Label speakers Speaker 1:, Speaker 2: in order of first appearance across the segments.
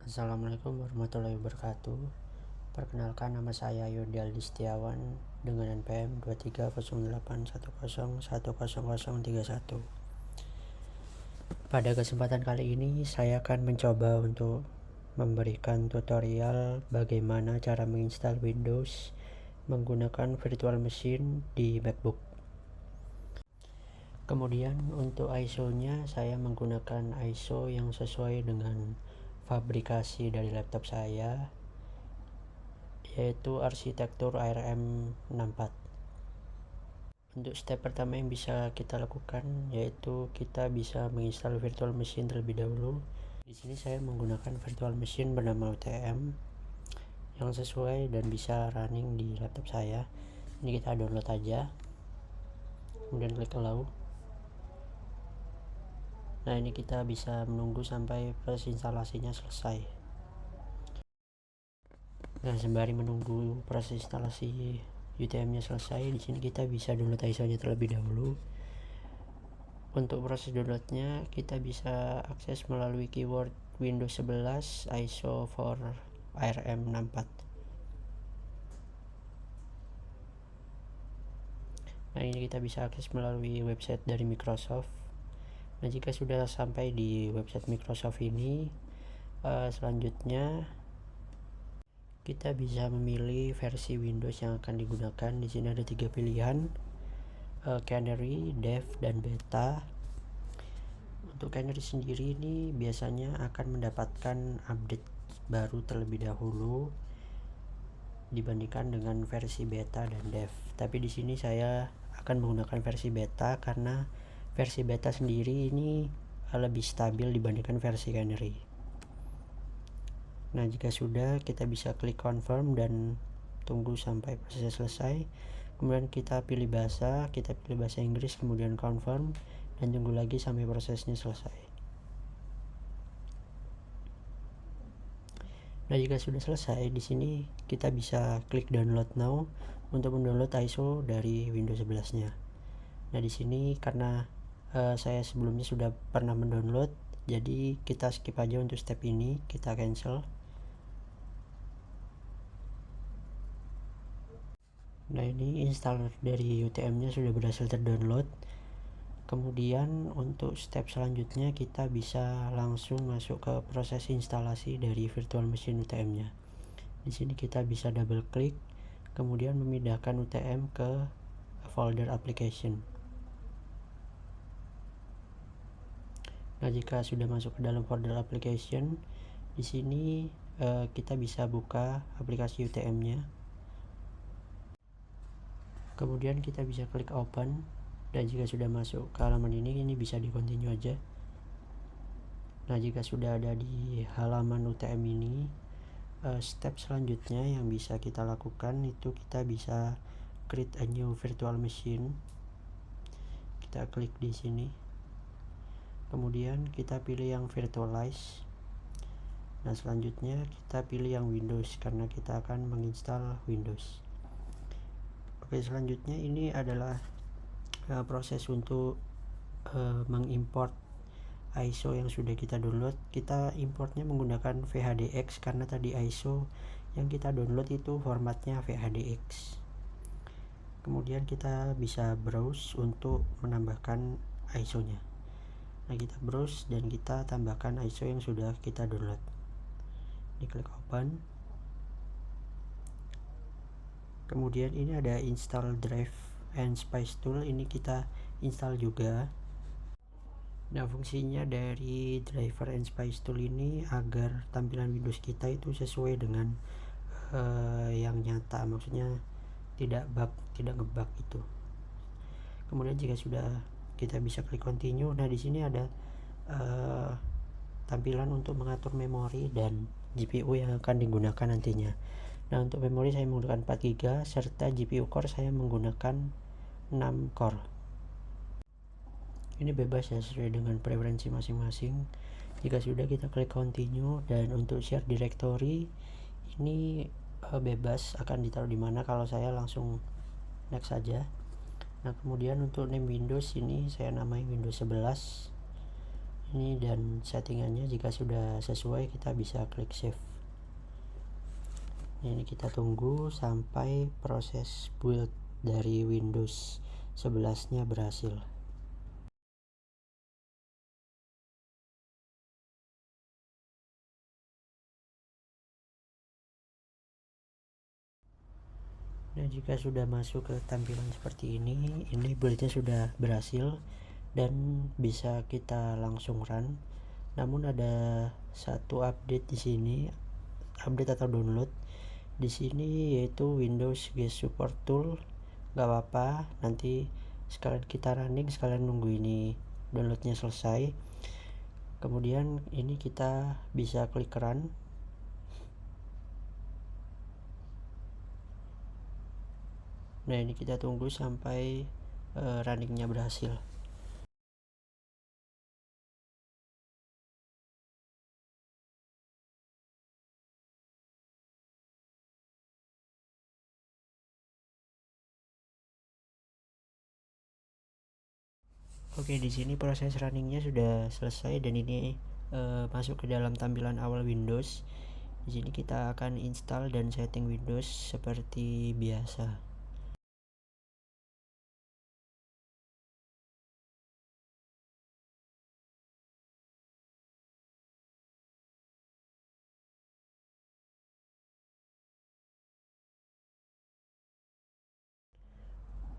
Speaker 1: Assalamualaikum warahmatullahi wabarakatuh. Perkenalkan, nama saya Yodi Aldi Setiawan dengan NPM 230810101031. Pada kesempatan kali ini saya akan mencoba untuk memberikan tutorial bagaimana cara menginstal Windows menggunakan virtual machine di MacBook. Kemudian untuk ISO-nya saya menggunakan ISO yang sesuai dengan fabrikasi dari laptop saya, yaitu arsitektur ARM64. Untuk step pertama yang bisa kita lakukan yaitu kita bisa menginstal virtual machine terlebih dahulu. Di sini saya menggunakan virtual machine bernama UTM yang sesuai dan bisa running di laptop saya. Ini kita download aja, kemudian klik allow. Nah, ini kita bisa menunggu sampai proses instalasinya selesai. Nah, sembari menunggu proses instalasi UTM-nya selesai, di sini kita bisa download ISO-nya terlebih dahulu. Untuk proses downloadnya kita bisa akses melalui keyword Windows 11 ISO for ARM64. Nah, ini kita bisa akses melalui website dari Microsoft. Nah, jika sudah sampai di website Microsoft ini, selanjutnya kita bisa memilih versi Windows yang akan digunakan. Di sini ada 3 pilihan, Canary, Dev, dan Beta. Untuk Canary sendiri ini biasanya akan mendapatkan update baru terlebih dahulu dibandingkan dengan versi Beta dan Dev. Tapi di sini saya akan menggunakan versi Beta karena versi Beta sendiri ini lebih stabil dibandingkan versi Canary. Nah, jika sudah, kita bisa klik confirm dan tunggu sampai prosesnya selesai. Kemudian kita pilih bahasa Inggris, kemudian confirm, dan tunggu lagi sampai prosesnya selesai. Nah, jika sudah selesai, di sini kita bisa klik download now untuk mendownload ISO dari Windows 11-nya. Nah, di sini karena saya sebelumnya sudah pernah mendownload, jadi kita skip aja untuk step ini, kita cancel. Nah, ini installer dari UTM-nya sudah berhasil terdownload. Kemudian untuk step selanjutnya kita bisa langsung masuk ke proses instalasi dari virtual machine UTM-nya. Di sini kita bisa double klik, kemudian memindahkan UTM ke folder application. Nah, jika sudah masuk ke dalam folder application, di sini kita bisa buka aplikasi UTM-nya. Kemudian kita bisa klik open, dan jika sudah masuk ke halaman ini bisa di continue aja. Nah, jika sudah ada di halaman UTM ini, step selanjutnya yang bisa kita lakukan itu kita bisa create a new virtual machine. Kita klik di sini, kemudian kita pilih yang virtualize. Nah, selanjutnya kita pilih yang Windows karena kita akan menginstal Windows. Oke, selanjutnya ini adalah proses untuk mengimport ISO yang sudah kita download. Kita importnya menggunakan VHDX karena tadi ISO yang kita download itu formatnya VHDX. Kemudian kita bisa browse untuk menambahkan ISO-nya. Nah, kita browse dan kita tambahkan ISO yang sudah kita download. Diklik open. Kemudian ini ada install drive and space tool, ini kita install juga. Nah, fungsinya dari driver and space tool ini agar tampilan Windows kita itu sesuai dengan yang nyata, maksudnya tidak ngebug itu. Kemudian jika sudah, kita bisa klik continue. Nah, di sini ada tampilan untuk mengatur memori dan GPU yang akan digunakan nantinya. Nah, untuk memori saya menggunakan 4 GB serta GPU core saya menggunakan 6 core. Ini bebas ya, sesuai dengan preferensi masing-masing. Jika sudah, kita klik continue, dan untuk share directory ini bebas akan ditaruh di mana. Kalau saya langsung next saja. Nah, kemudian untuk name Windows ini saya namai Windows 11. ini, dan settingannya jika sudah sesuai kita bisa klik save. Ini kita tunggu sampai proses build dari Windows 11 nya berhasil. Nah, jika sudah masuk ke tampilan seperti ini buildnya sudah berhasil dan bisa kita langsung run. Namun ada satu update di sini, update atau download di sini, yaitu Windows Guest Support Tool. Gak apa-apa, nanti sekalian kita running, sekalian nunggu ini downloadnya selesai. Kemudian ini kita bisa klik run. Nah, ini kita tunggu sampai runningnya berhasil. Oke, di sini proses runningnya sudah selesai dan ini masuk ke dalam tampilan awal Windows. Di sini kita akan install dan setting Windows seperti biasa.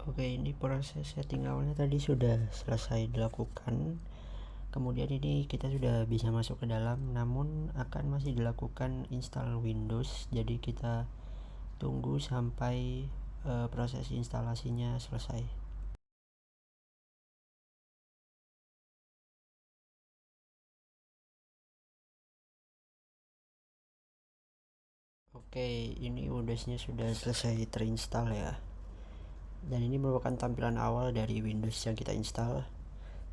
Speaker 1: Oke, ini proses setting awalnya tadi sudah selesai dilakukan. Kemudian ini kita sudah bisa masuk ke dalam, namun akan masih dilakukan install Windows. Jadi kita tunggu sampai proses instalasinya selesai. Oke, ini Windowsnya sudah selesai terinstall ya. Dan ini merupakan tampilan awal dari Windows yang kita install.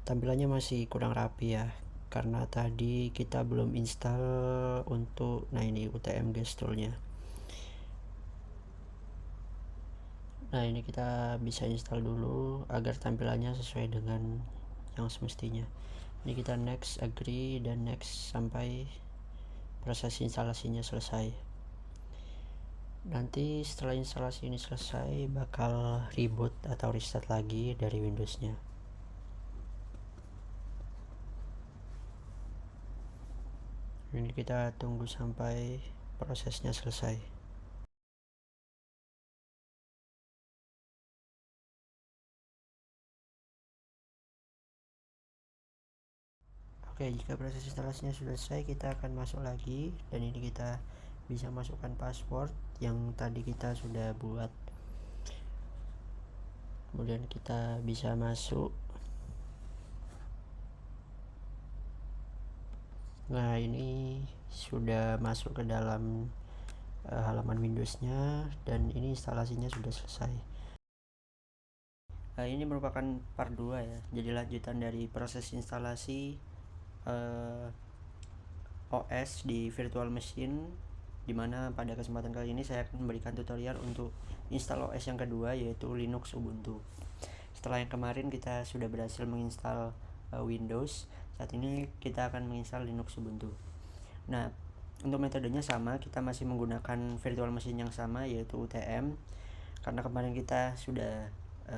Speaker 1: Tampilannya masih kurang rapi ya, karena tadi kita belum install untuk ini UTM Guest Tool-nya. Nah, ini kita bisa install dulu agar tampilannya sesuai dengan yang semestinya. Ini kita next, agree, dan next sampai proses instalasinya selesai. Nanti setelah instalasi ini selesai bakal reboot atau restart lagi dari Windows-nya. Ini kita tunggu sampai prosesnya selesai. Oke, jika proses instalasinya sudah selesai kita akan masuk lagi, dan ini kita bisa masukkan password yang tadi kita sudah buat. Kemudian kita bisa masuk. Nah, ini sudah masuk ke dalam halaman Windows-nya dan ini instalasinya sudah selesai. Ini merupakan part 2 ya, jadi lanjutan dari proses instalasi OS di virtual machine, dimana pada kesempatan kali ini saya akan memberikan tutorial untuk install OS yang kedua, yaitu Linux Ubuntu. Setelah yang kemarin kita sudah berhasil menginstal Windows, saat ini kita akan menginstal Linux Ubuntu. Nah, untuk metodenya sama, kita masih menggunakan virtual machine yang sama, yaitu UTM. Karena kemarin kita sudah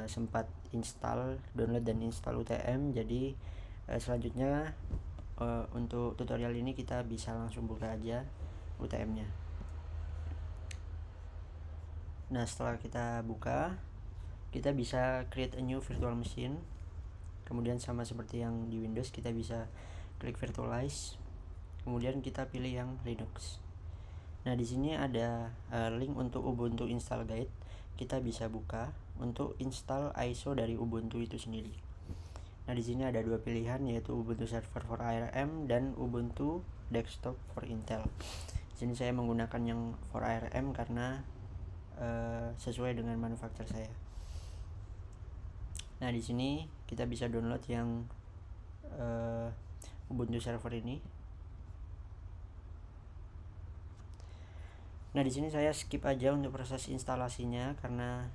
Speaker 1: sempat install, download dan install UTM, jadi selanjutnya untuk tutorial ini kita bisa langsung buka aja UTM-nya. Nah, setelah kita buka, kita bisa create a new virtual machine. Kemudian sama seperti yang di Windows, kita bisa klik virtualize. Kemudian kita pilih yang Linux. Nah, di sini ada link untuk Ubuntu install guide. Kita bisa buka untuk install ISO dari Ubuntu itu sendiri. Nah, di sini ada dua pilihan, yaitu Ubuntu Server for ARM dan Ubuntu Desktop for Intel. Di sini saya menggunakan yang for ARM karena sesuai dengan manufaktur saya. Nah, di sini kita bisa download yang Ubuntu Server ini. Nah, di sini saya skip aja untuk proses instalasinya karena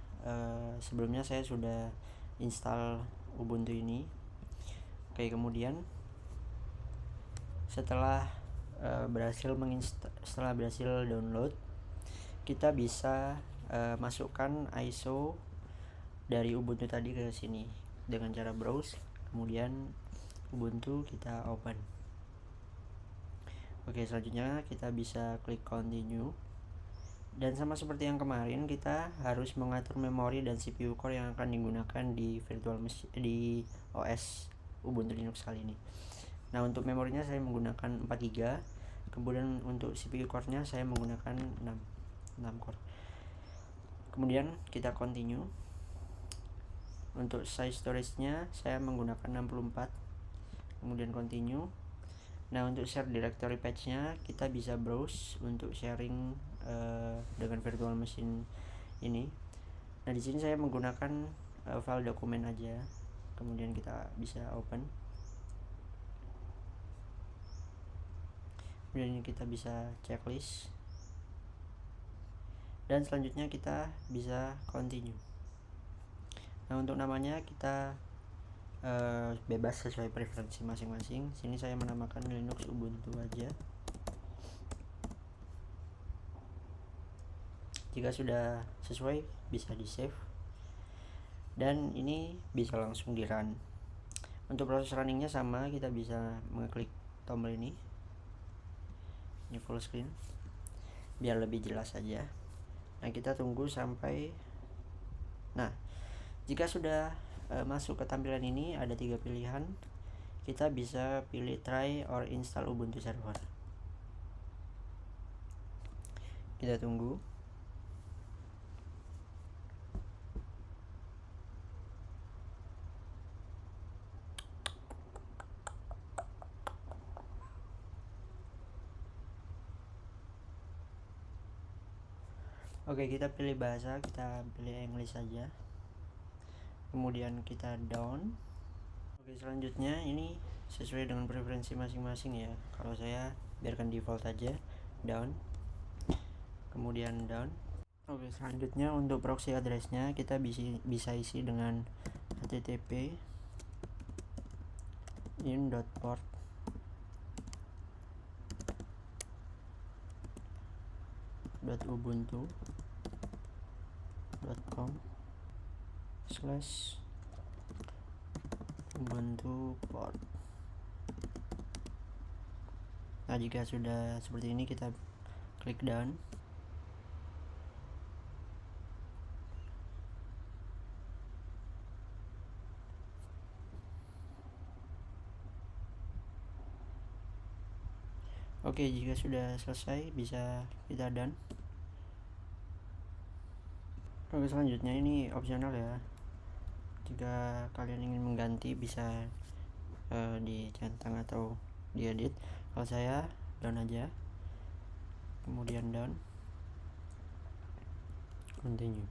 Speaker 1: sebelumnya saya sudah install Ubuntu ini. Oke, kemudian setelah setelah berhasil download, kita bisa masukkan ISO dari Ubuntu tadi ke sini dengan cara browse, kemudian Ubuntu kita open. Oke, selanjutnya kita bisa klik continue. Dan sama seperti yang kemarin, kita harus mengatur memori dan CPU core yang akan digunakan di virtual machine di OS Ubuntu Linux kali ini. Nah, untuk memorinya saya menggunakan 4 GB. Kemudian untuk CPU core-nya saya menggunakan 6 core. Kemudian kita continue. Untuk size storage-nya saya menggunakan 64. Kemudian continue. Nah, untuk share directory patch-nya kita bisa browse untuk sharing dengan virtual machine ini. Nah, di sini saya menggunakan file dokumen aja. Kemudian kita bisa open. Kemudian kita bisa checklist. Dan selanjutnya kita bisa continue. Nah, untuk namanya kita bebas sesuai preferensi masing-masing. Sini saya menamakan Linux Ubuntu aja. Jika sudah sesuai, bisa di save, dan ini bisa langsung di run. Untuk proses runningnya sama, kita bisa mengklik tombol ini full screen biar lebih jelas saja. Nah, kita tunggu sampai. Nah, jika sudah masuk ke tampilan ini, ada 3 pilihan. Kita bisa pilih try or install Ubuntu server. Kita tunggu. Oke, kita pilih bahasa, kita pilih English saja. Kemudian kita down. Oke, selanjutnya ini sesuai dengan preferensi masing-masing ya. Kalau saya biarkan default aja, down. Kemudian down. Oke, selanjutnya untuk proxy address-nya kita bisa isi dengan http in.port .ubuntu.com/ubuntu port. Nah, jika sudah seperti ini kita klik done. Oke, jika sudah selesai bisa kita done. Oke, selanjutnya ini opsional ya. Jika kalian ingin mengganti bisa dicentang atau diedit. Kalau saya down aja, kemudian down, continue.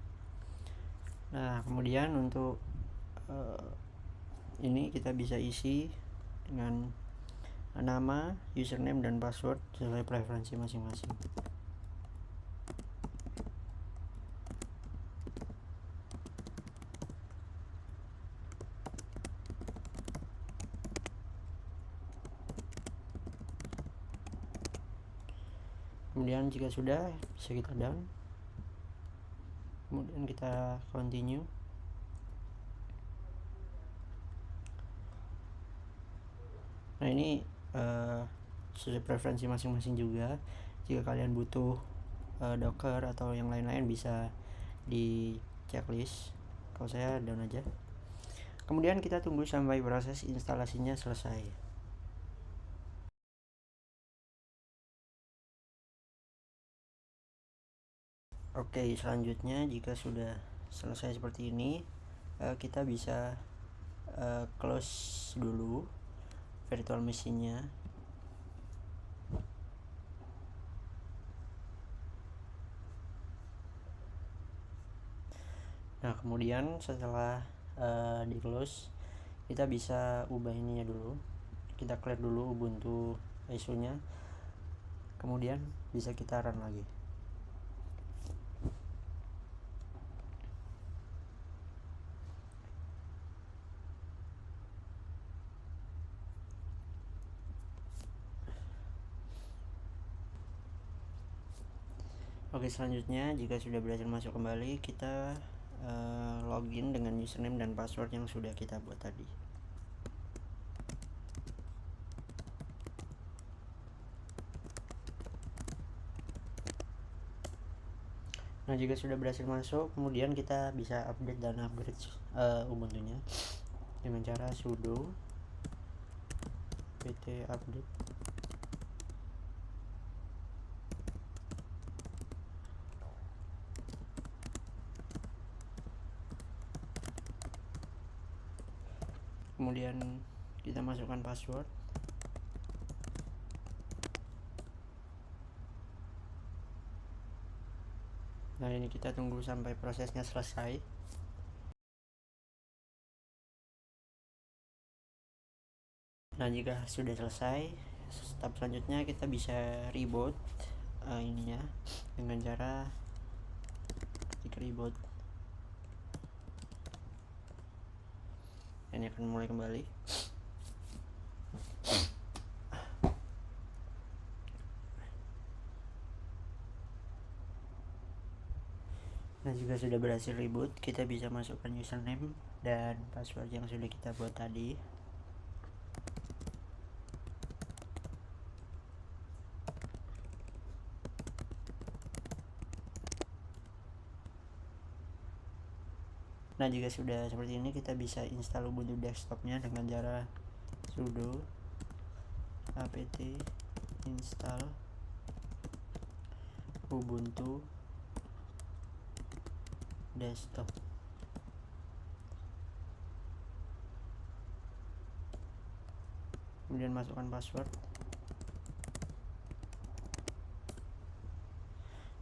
Speaker 1: Nah, kemudian untuk ini kita bisa isi dengan nama, username, dan password sesuai preferensi masing-masing. Kemudian jika sudah, bisa kita down. Kemudian kita continue. Nah, ini sesuai preferensi masing-masing juga. Jika kalian butuh Docker atau yang lain-lain bisa di checklist. Kalau saya down aja. Kemudian kita tunggu sampai proses instalasinya selesai. Oke, selanjutnya jika sudah selesai seperti ini, kita bisa close dulu virtual machine-nya. Nah, kemudian setelah di close, kita bisa ubah ininya dulu. Kita clear dulu Ubuntu ISO-nya, kemudian bisa kita run lagi. Oke, selanjutnya jika sudah berhasil masuk kembali, kita login dengan username dan password yang sudah kita buat tadi. Nah, jika sudah berhasil masuk, kemudian kita bisa update dan upgrade Ubuntu-nya dengan cara sudo apt update. Kemudian kita masukkan password. Nah, ini kita tunggu sampai prosesnya selesai. Nah, jika sudah selesai, step selanjutnya kita bisa reboot ininya dengan cara klik reboot. Ini akan mulai kembali. Nah, jika sudah berhasil reboot, kita bisa masukkan username dan password yang sudah kita buat tadi. Nah, jika sudah seperti ini, kita bisa install Ubuntu desktopnya dengan cara sudo apt install Ubuntu desktop. Kemudian masukkan password.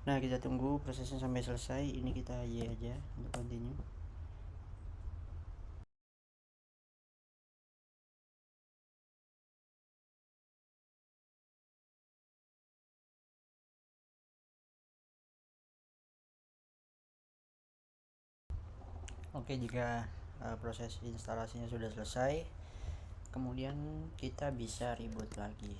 Speaker 1: Nah, kita tunggu prosesnya sampai selesai. Ini kita Y aja untuk continue. Oke, jika proses instalasinya sudah selesai, kemudian kita bisa reboot lagi.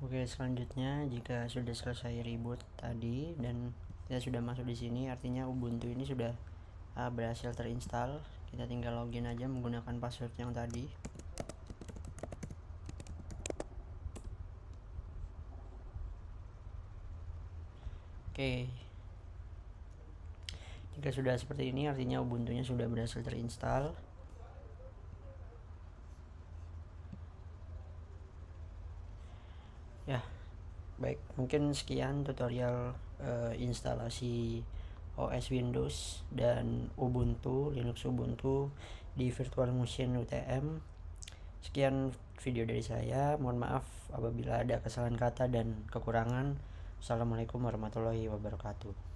Speaker 1: Oke, selanjutnya jika sudah selesai reboot tadi dan kita sudah masuk di sini, artinya Ubuntu ini sudah berhasil terinstall. Kita tinggal login aja menggunakan password yang tadi. Oke, jika sudah seperti ini, artinya Ubuntunya sudah berhasil terinstall. Ya, baik, mungkin sekian tutorial instalasi OS Windows dan Ubuntu, Linux Ubuntu di Virtual Machine UTM. Sekian video dari saya. Mohon maaf apabila ada kesalahan kata dan kekurangan. Assalamualaikum warahmatullahi wabarakatuh.